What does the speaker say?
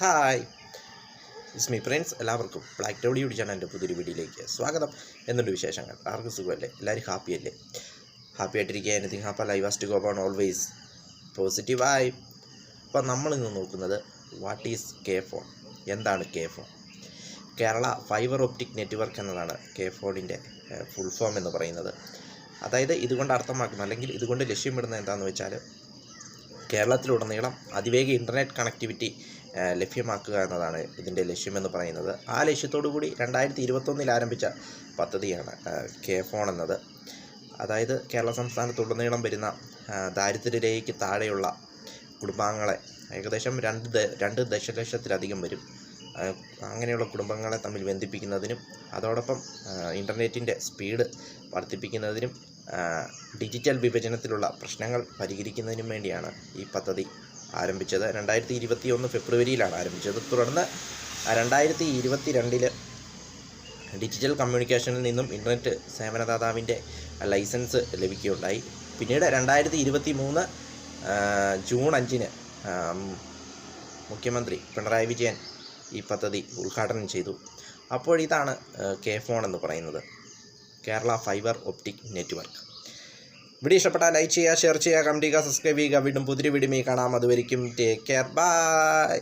Hi, it's me friends. എല്ലാവർക്കും black ടൗഡി channel എൻ്റെ പുതിയൊരു വീഡിയോയിലേക്ക് സ്വാഗതം. എന്തുണ്ട് വിശേഷങ്ങൾ? ആർക്കും സുഖമല്ലേ? എല്ലാവരും ഹാപ്പിയല്ലേ? ഹാപ്പി ആയിട്ടിരിക്കുക. Anything happy live as to go on always പോസിറ്റീവായി. അപ്പോൾ നമ്മളിന്ന് നോക്കുന്നത് വാട്ട് ഈസ് കെ ഫോൺ, എന്താണ് K phone? Kerala fibre optic network എന്നതാണ് കെ ഫോണിൻ്റെ ഫുൾ ഫോം എന്ന് പറയുന്നത്. അതായത് ഇതുകൊണ്ട് അർത്ഥമാക്കുന്നത് അല്ലെങ്കിൽ ഇതുകൊണ്ട് ലക്ഷ്യമിടുന്നത് എന്താണെന്ന് വെച്ചാൽ കേരളത്തിലുടനീളം അതിവേഗ ഇൻ്റർനെറ്റ് കണക്ടിവിറ്റി ലഭ്യമാക്കുക എന്നതാണ് ഇതിൻ്റെ ലക്ഷ്യമെന്ന് പറയുന്നത്. ആ ലക്ഷ്യത്തോടു കൂടി 2021 ആരംഭിച്ച പദ്ധതിയാണ് കെ ഫോൺ എന്നത്. അതായത് കേരള സംസ്ഥാനത്തുടനീളം വരുന്ന ദാരിദ്ര്യരേഖയ്ക്ക് താഴെയുള്ള കുടുംബാംഗങ്ങളെ ഏകദേശം 2 ദശലക്ഷത്തിലധികം വരും. അങ്ങനെയുള്ള കുടുംബങ്ങളെ തമ്മിൽ ബന്ധിപ്പിക്കുന്നതിനും അതോടൊപ്പം ഇൻ്റർനെറ്റിൻ്റെ സ്പീഡ് വർദ്ധിപ്പിക്കുന്നതിനും ഡിജിറ്റൽ വിഭജനത്തിലുള്ള പ്രശ്നങ്ങൾ പരിഹരിക്കുന്നതിനും വേണ്ടിയാണ് ഈ പദ്ധതി ആരംഭിച്ചത്. 2021 ഫെബ്രുവരിയിലാണ് ആരംഭിച്ചത്. തുടർന്ന് 2022 ഡിജിറ്റൽ കമ്മ്യൂണിക്കേഷനിൽ നിന്നും ഇൻ്റർനെറ്റ് സേവനദാതാവിൻ്റെ ലൈസൻസ് ലഭിക്കുകയുണ്ടായി. പിന്നീട് 2023 ജൂൺ 5 മുഖ്യമന്ത്രി പിണറായി വിജയൻ ഈ പദ്ധതി ഉദ്ഘാടനം ചെയ്തു. അപ്പോൾ ഇതാണ് കെ ഫോൺ എന്ന് പറയുന്നത്, Kerala fibre optic network. Video ഇഷ്ടപ്പെട്ടാൽ ലൈക്ക് ചെയ്യുക, ഷെയർ ചെയ്യുക, കമൻറ്റ് ചെയ്യുക, സബ്സ്ക്രൈബ് ചെയ്യുക. വീണ്ടും പുതിയ വീഡിയോയിൽ കാണാം. അതുവരെയും ടേക്ക് കെയർ, ബൈ.